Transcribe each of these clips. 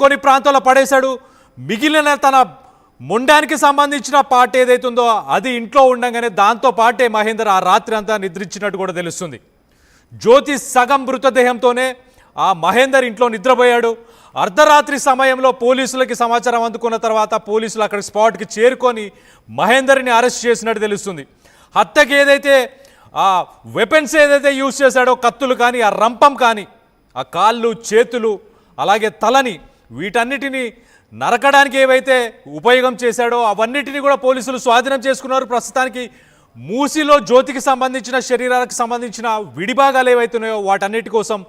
కొన్ని ప్రాంతాల్లో పడేశాడు. మిగిలిన తన మొండానికి సంబంధించిన పార్ట్ ఏదైతుందో అది ఇంట్లో ఉండగానే దాంతో పాటే మహేందర్ ఆ రాత్రి అంతా నిద్రించినట్టు కూడా తెలుస్తుంది. జ్యోతి సగం మృతదేహంతోనే ఆ మహేందర్ ఇంట్లో నిద్రపోయాడు. అర్ధరాత్రి సమయంలో పోలీసులకి సమాచారం అందుకున్న తర్వాత పోలీసులు అక్కడ స్పాట్కి చేరుకొని మహేందర్ని అరెస్ట్ చేసినట్టు తెలుస్తుంది. హత్యకి ఏదైతే ఆ వెపన్స్ ఏదైతే యూజ్ చేశాడో, కత్తులు కానీ ఆ రంపం కానీ ఆ కాళ్ళు చేతులు అలాగే తలని వీటన్నిటినీ నరకడానికి ఏవైతే ఉపయోగం చేశాడో అవన్నిటినీ కూడా పోలీసులు స్వాధీనం చేసుకున్నారు. ప్రస్తుతానికి మూసిలో జ్యోతికి సంబంధించిన శరీరాలకు సంబంధించిన విడిభాగాలు ఏవైతున్నాయో వాటన్నిటి కోసం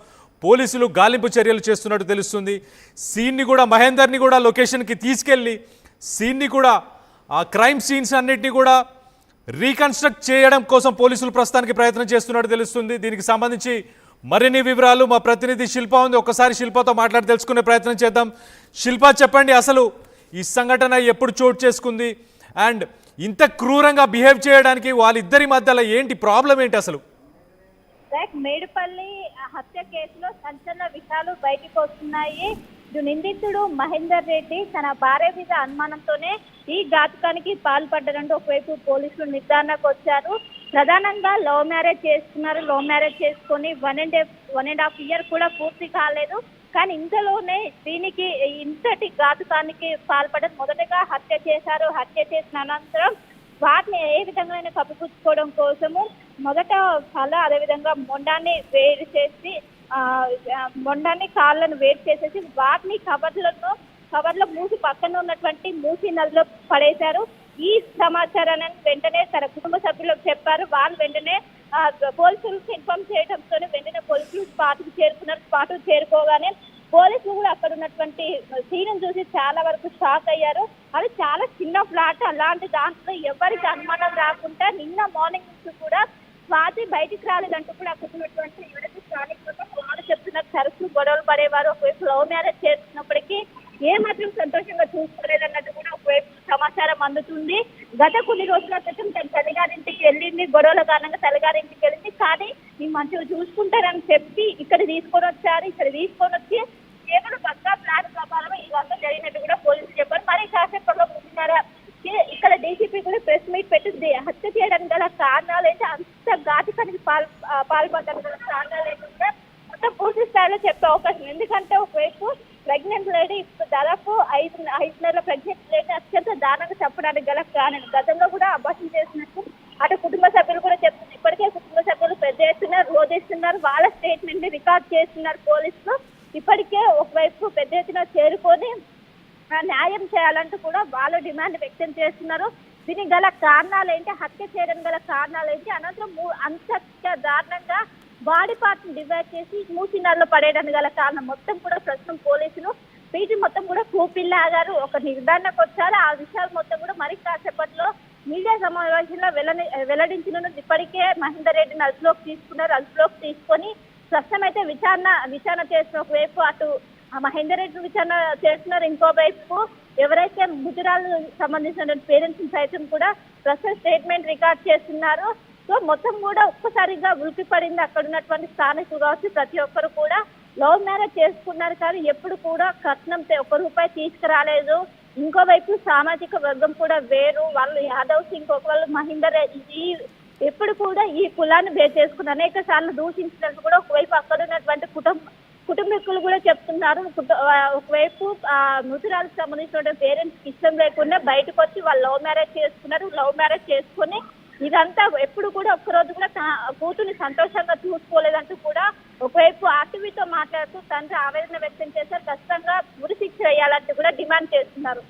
పోలీసులు గాలింపు చర్యలు చేస్తున్నట్టు తెలుస్తుంది. సీన్ని కూడా మహేందర్ని కూడా లొకేషన్కి తీసుకెళ్ళి సీన్ని కూడా ఆ క్రైమ్ సీన్స్ అన్నిటినీ కూడా రీకన్స్ట్రక్ట్ చేయడం కోసం పోలీసులు ప్రస్తుతానికి ప్రయత్నం చేస్తున్నట్టు తెలుస్తుంది. దీనికి సంబంధించి మరిన్ని వివరాలు మా ప్రతినిధి శిల్ప ఉంది. ఒక్కసారి శిల్పతో మాట్లాడి తెలుసుకునే ప్రయత్నం చేద్దాం. శిల్ప, చెప్పండి, అసలు ఈ సంఘటన ఎప్పుడు చోటు చేసుకుంది అండ్ ఇంత క్రూరంగా బిహేవ్ చేయడానికి వాళ్ళిద్దరి మధ్యలో ఏంటి ప్రాబ్లం ఏంటి అసలు? మేడిపల్లి హత్య కేసులో సంచలన విషయాలు బయటకు వస్తున్నాయి. నిందితుడు మహేందర్ రెడ్డి తన భార్య మీద అనుమానంతోనే ఈ ఘాతుకానికి పాల్పడ్డారంటూ ఒకవైపు పోలీసులు నిర్ధారణకు వచ్చారు. ప్రధానంగా లవ్ మ్యారేజ్ చేసుకున్నారు. లవ్ మ్యారేజ్ చేసుకొని 1.5 year కూడా పూర్తి కాలేదు. కానీ ఇంతలోనే దీనికి ఇంతటి ఘాతుకానికి పాల్పడడం, మొదటగా హత్య చేశారు. హత్య చేసిన అనంతరం వాటిని ఏ విధంగా కప్పిపుచ్చుకోవడం కోసము మొదట అదేవిధంగా మొండాన్ని వేడి చేసి మొండాన్ని కాళ్ళను వేడి చేసేసి వాటిని కవర్లో మూసి పక్కన ఉన్నటువంటి మూసి నదిలో పడేశారు. ఈ సమాచారాన్ని వెంటనే తన కుటుంబ సభ్యులకు చెప్పారు. వాళ్ళు వెంటనే పోలీసులకు ఇన్ఫార్మ్ చేయడంతో వెంటనే పోలీసులు స్పాట్కు చేరుకున్నారు. స్పాట్కు చేరుకోగానే పోలీసులు కూడా అక్కడ ఉన్నటువంటి సీన్ చూసి చాలా వరకు షాక్ అయ్యారు. అది చాలా చిన్న ఫ్లాట్, అలాంటి దాంట్లో ఎవరికి అనుమానం రాకుండా నిన్న మార్నింగ్ నుంచి కూడా స్వాతి బయటికి రాలేదంటూ కూడా అక్కడ ఉన్నటువంటి ఎవరైతే స్థానికులు వాళ్ళు చెప్తున్నారు. సరస్సు గొడవలు పడేవారు. ఒకవైపు లవ్ మ్యారేజ్ చేస్తున్నప్పటికీ ఏమాత్రం సంతోషంగా చూసుకోలేదన్నట్టు కూడా ఒకవైపు సమాచారం అందుతుంది. గత కొన్ని రోజుల క్రితం తన తల్లిగారింటికి వెళ్ళింది. గొడవల కారణంగా తల్లిగారింటికి వెళ్ళింది. కానీ ఈ మంచిగా చూసుకుంటారని చెప్పి ఇక్కడ తీసుకొని వచ్చారు. ఇక్కడ తీసుకొని వచ్చి కేవలం పక్కా ప్లాన్ ప్రకారం ఇదంతా జరిగినట్టు కూడా పోలీసులు చెప్పారు. మరి కాసేపట్లో ముందున్నారా ఇక్కడ డీసీపీ కూడా ప్రెస్ మీట్ పెట్టి హత్య చేయడానికి గల కారణాలు అయితే, అంత ఘాతుకానికి పాల్పడడానికి గల కారణాలు అయితే కూడా మొత్తం పూర్తి స్థాయిలో చెప్పే అవకాశం. ఎందుకంటే ఒకవైపు ప్రెగ్నెంట్ లేడీ, దాదాపు 5 నెలల ప్రెగ్నెంట్ లేడీ అత్యంత దారుణంగా చెప్పడానికి గల కారణం. గతంలో కూడా అబార్షన్ చేసినట్టు అటు కుటుంబ సభ్యులు కూడా చెప్తున్నారు. ఇప్పటికే కుటుంబ సభ్యులు పెద్ద ఎత్తున రోధిస్తున్నారు. వాళ్ళ స్టేట్మెంట్ ని రికార్డ్ చేస్తున్నారు పోలీసులు. ఇప్పటికే ఒకవైపు పెద్ద ఎత్తున చేరుకొని న్యాయం చేయాలంటూ కూడా వాళ్ళు డిమాండ్ వ్యక్తం చేస్తున్నారు. దీనికి గల కారణాలు ఏంటి, హత్య చేయడం గల కారణాలు ఏంటి, అనంతరం అంత దారుణంగా బాడీ పార్ట్ ని డివైడ్ చేసి మూసినాల్లో పడేయడానికి గల కారణం మొత్తం కూడా ప్రస్తుతం పోలీసులు వీటి మొత్తం కూడా కూపిల్లాగారు ఒక నిర్ధారణకు వచ్చారు. ఆ విషయాలు మొత్తం కూడా మరి కాసేపట్లో మీడియా సమావేశంలో వెల్లడించిన ఇప్పటికే మహేందర్ రెడ్డిని అదుపులోకి తీసుకున్నారు. అదుపులోకి తీసుకొని ప్రస్తుతం అయితే విచారణ చేసిన ఒకవైపు అటు మహేందర్ రెడ్డి విచారణ చేస్తున్నారు. ఇంకోవైపు ఎవరైతే ముజురాలు సంబంధించిన పేరెంట్స్ సైతం కూడా ప్రస్తుతం స్టేట్మెంట్ రికార్డ్ చేస్తున్నారు. సో మొత్తం కూడా ఒక్కసారిగా ఉలికి పడింది అక్కడ ఉన్నటువంటి స్థానికులు కావచ్చు. ప్రతి ఒక్కరు కూడా లవ్ మ్యారేజ్ చేసుకున్నారు కానీ ఎప్పుడు కూడా కట్నం ₹1 తీసుకురాలేదు. ఇంకోవైపు సామాజిక వర్గం కూడా వేరు, వాళ్ళు యాదవ్స్, ఇంకొక వాళ్ళు మహేందర్ రెడ్డి. ఎప్పుడు కూడా ఈ కులాన్ని బేస్ చేసుకుని అనేక సార్లు దూషించినట్టు కూడా ఒకవైపు అక్కడ ఉన్నటువంటి కుటుంబీకులు కూడా చెప్తున్నారు. ఒకవైపు మృతురాలకు సంబంధించిన పేరెంట్స్ ఇష్టం లేకుండా బయటకు వచ్చి వాళ్ళు లవ్ మ్యారేజ్ చేసుకున్నారు. లవ్ మ్యారేజ్ చేసుకుని ఇదంతా ఎప్పుడు కూడా ఒక్కరోజు కూడా కూతుర్ని సంతోషంగా చూసుకోలేదంటూ కూడా ఒకవైపు ఆర్టీవీతో మాట్లాడుతూ తండ్రి ఆవేదన వ్యక్తం చేశారు. ఖచ్చితంగా ఉరి శిక్ష వేయాలంటూ కూడా డిమాండ్ చేస్తున్నారు.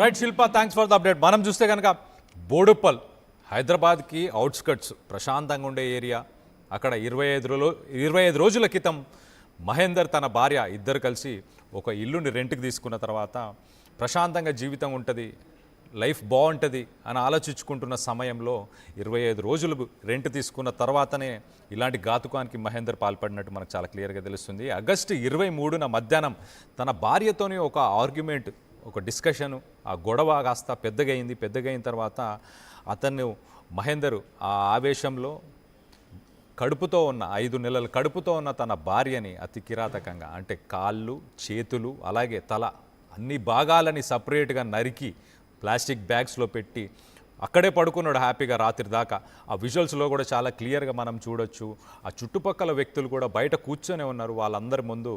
Right Shilpa, thanks for the update. మనం చూస్తే కనుక బోడుప్పల్ హైదరాబాద్కి అవుట్స్కట్స్ ప్రశాంతంగా ఉండే ఏరియా. అక్కడ 25 రోజుల క్రితం మహేందర్ తన భార్య ఇద్దరు కలిసి ఒక ఇల్లుని రెంట్కి తీసుకున్న తర్వాత ప్రశాంతంగా జీవితం ఉంటుంది, లైఫ్ బాగుంటుంది అని ఆలోచించుకుంటున్న సమయంలో 25 రోజులు రెంట్ తీసుకున్న తర్వాతనే ఇలాంటి ఘాతుకానికి మహేందర్ పాల్పడినట్టు మనకు చాలా క్లియర్గా తెలుస్తుంది. ఆగస్టు 23న మధ్యాహ్నం తన భార్యతోని ఒక ఆర్గ్యుమెంట్, ఒక డిస్కషను, ఆ గొడవ కాస్త పెద్దగైన తర్వాత అతను మహేందర్ ఆ ఆవేశంలో కడుపుతో ఉన్న 5 నెలల కడుపుతో ఉన్న తన భార్యని అతి కిరాతకంగా అంటే కాళ్ళు చేతులు అలాగే తల అన్ని భాగాలని సపరేట్గా నరికి ప్లాస్టిక్ బ్యాగ్స్లో పెట్టి అక్కడే పడుకున్నాడు హ్యాపీగా రాత్రి దాకా. ఆ విజువల్స్లో కూడా చాలా క్లియర్గా మనం చూడొచ్చు. ఆ చుట్టుపక్కల వ్యక్తులు కూడా బయట కూర్చొనే ఉన్నారు. వాళ్ళందరి ముందు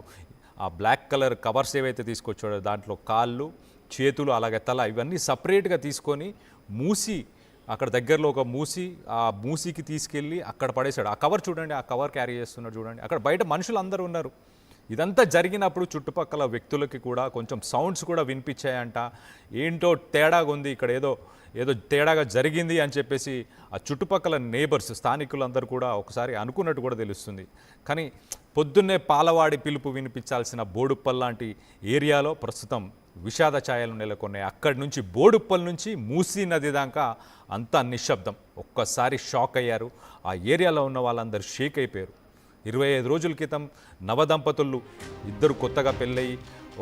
ఆ బ్లాక్ కలర్ కవర్స్ ఏవైతే తీసుకొచ్చాడో దాంట్లో కాళ్ళు చేతులు అలాగే తల ఇవన్నీ సపరేట్గా తీసుకొని మూసి అక్కడ దగ్గరలో ఒక మూసి ఆ మూసికి తీసుకెళ్ళి అక్కడ పడేశాడు. ఆ కవర్ చూడండి, ఆ కవర్ క్యారీ చేస్తున్నాడు చూడండి. అక్కడ బయట మనుషులు అందరూ ఉన్నారు. ఇదంతా జరిగినప్పుడు చుట్టుపక్కల వ్యక్తులకి కూడా కొంచెం సౌండ్స్ కూడా వినిపించాయంట. ఏంటో తేడాగా ఉంది ఇక్కడ, ఏదో తేడాగా జరిగింది అని చెప్పేసి ఆ చుట్టుపక్కల నేబర్స్ స్థానికులందరూ కూడా ఒకసారి అనుకున్నట్టు కూడా తెలుస్తుంది. కానీ పొద్దున్నే పాలవాడి పిలుపు వినిపించాల్సిన బోడుప్పల్ లాంటి ఏరియాలో ప్రస్తుతం విషాద ఛాయలు నెలకొన్నాయి. అక్కడి నుంచి బోడుప్పల్ నుంచి మూసీ నది దాకా అంతా నిశ్శబ్దం. ఒక్కసారి షాక్ అయ్యారు. ఆ ఏరియాలో ఉన్న వాళ్ళందరూ షేక్ అయిపోయారు. 25 రోజుల క్రితం నవదంపతులు ఇద్దరు కొత్తగా పెళ్ళయి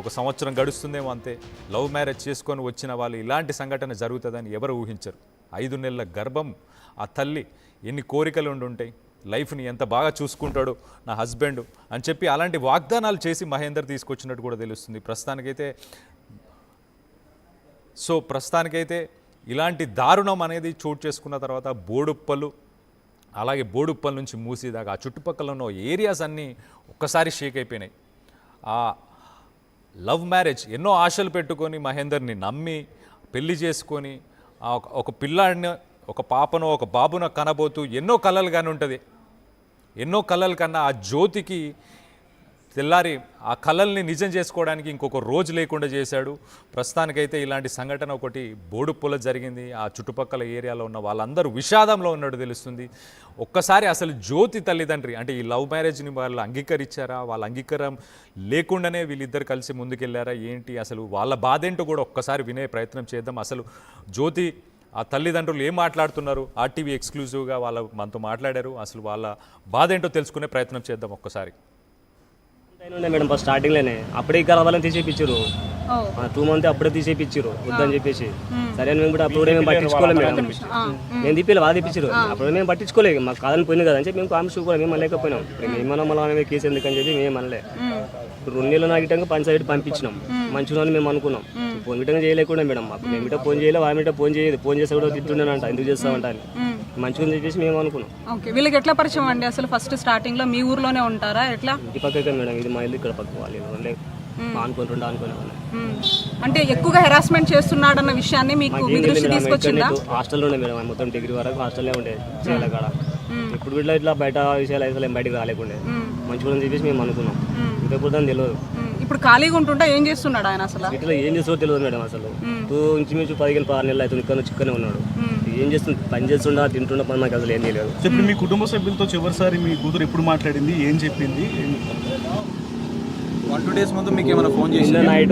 1 సంవత్సరం గడుస్తుందేమో అంతే, లవ్ మ్యారేజ్ చేసుకొని వచ్చిన వాళ్ళు ఇలాంటి సంఘటన జరుగుతుందని ఎవరు ఊహించరు. 5 నెలల గర్భం, ఆ తల్లి ఎన్ని కోరికలు ఉండుంటాయి, లైఫ్ని ఎంత బాగా చూసుకుంటాడు నా హస్బెండ్ అని చెప్పి అలాంటి వాగ్దానాలు చేసి మహేందర్ తీసుకొచ్చినట్టు కూడా తెలుస్తుంది. ప్రస్తుతానికైతే ఇలాంటి దారుణం అనేది చోటు చేసుకున్న తర్వాత బోడుప్పల్ నుంచి మూసీ దాకా ఆ చుట్టుపక్కల ఉన్న ఏరియాస్ అన్నీ ఒక్కసారి షేక్ అయిపోయినాయి. ఆ లవ్ మ్యారేజ్ ఎన్నో ఆశలు పెట్టుకొని మహేందర్ని నమ్మి పెళ్లి చేసుకొని ఒక పిల్లాడిని ఒక పాపను ఒక బాబును కనబోతూ ఎన్నో కలలు కానీ ఉంటుంది. ఎన్నో కలల కన్నా ఆ జ్యోతికి తెల్లారి ఆ కలల్ని నిజం చేసుకోవడానికి ఇంకొక రోజు లేకుండా చేశాడు. ప్రస్తుతానికైతే ఇలాంటి సంఘటన ఒకటి బోడుప్పలో జరిగింది. ఆ చుట్టుపక్కల ఏరియాలో ఉన్న వాళ్ళందరూ విషాదంలో ఉన్నట్టు తెలుస్తుంది. ఒక్కసారి అసలు జ్యోతి తల్లిదండ్రి అంటే ఈ లవ్ మ్యారేజ్ని వాళ్ళు అంగీకరించారా, వాళ్ళ అంగీకారం లేకుండానే వీళ్ళిద్దరు కలిసి ముందుకెళ్ళారా ఏంటి, అసలు వాళ్ళ బాధ ఏంటో కూడా ఒక్కసారి వినే ప్రయత్నం చేద్దాం. అసలు జ్యోతి ఆ తల్లిదండ్రులు ఏం మాట్లాడుతున్నారు, ఆర్టీవీ ఎక్స్క్లూజివ్గా మనతో మాట్లాడారు. అసలు వాళ్ళ బాధ ఏంటో తెలుసుకునే ప్రయత్నం చేద్దాం ఒక్కసారి. మేడం ఫస్ట్ స్టార్టింగ్లోనే అప్పుడే ఇక్కడ వాళ్ళని తీసేపించారు. 2 మంత్ అప్పుడే తీసేపించారు వద్దని చెప్పేసి. సరే మేము కూడా అప్పుడు మేము పట్టించుకోలేదు మేడం. మేము తీపిలే వాళ్ళు తెప్పించారు. అప్పుడు మేము పట్టించుకోలేదు, మాకు కాదని పోయింది కదా అని చెప్పి మేము కామెంట్స్ కూడా మేము అనలేకపోయినాం. మేము మళ్ళీ కేసు ఎందుకని చెప్పి మేము అనలే. 2 నెలలు నాగిటంగా పంచాయతీ పంపించినాం. మంచిగా మేము అనుకున్నాం. ఫోన్ గిట్టంగా చేయలేకుండా మేడం మాకు మేము ఇట్లా ఫోన్ చేయలేదు, ఆమె ఇట్లా ఫోన్ చేయదు. ఫోన్ చేస్తే కూడా తిట్టున్నానంట, ఎందుకు చేస్తామంట అని మంచిగా చెప్పేసి మేము అనుకున్నాం. ఓకే, వీళ్ళకి ఎట్లా పరిచయం అండి అసలు? ఫస్ట్ స్టార్టింగ్ లో మీ ఊర్లోనే ఉంటారా ఎట్లా? ఇంటి పక్కకే మేడం, ఇది మా ఇల్లు ఇక్కడ పక్క వాళ్ళు అనుకుంటుండే అనుకునే అంటే ఎక్కువగా హెరాస్మెంట్ చేస్తున్నాడన్న విషయాన్ని మీకు మీ దృష్టి తీసుకొచ్చిందా? హాస్టల్లోనే మేడం, మొత్తం డిగ్రీ వరకు హాస్టల్లో ఉండే చేయాలి కాడ. ఇప్పుడు ఇట్లా బయట విషయాలు అయితే బయటకు రాలేకుండే మంచిగా చెప్పేసి మేము అనుకున్నాం. ఇంకెప్పుడు దాన్ని తెలియదు. ఇప్పుడు ఖాళీగా ఉంటుంటే ఏం చేస్తున్నాడు ఆయన అసలు? ఇట్లా ఏం చేస్తుందో తెలియదు మేడం. అసలు ఇంచుమించు 15-16 నెలలు అవుతుంది ఇక్కడ చిక్కనే ఉన్నాడు. ఏం చేస్తుంది, పని చేస్తుండా తింటుండా పని మాకు అసలు ఏం తెలియదు. ఇప్పుడు మీ కుటుంబ సభ్యులతో చివరిసారి మీ కూతురు ఎప్పుడు మాట్లాడింది, ఏం చెప్పింది? 1-2 డేస్ ముందు మీకు ఏమైనా ఫోన్ చేసి నైట్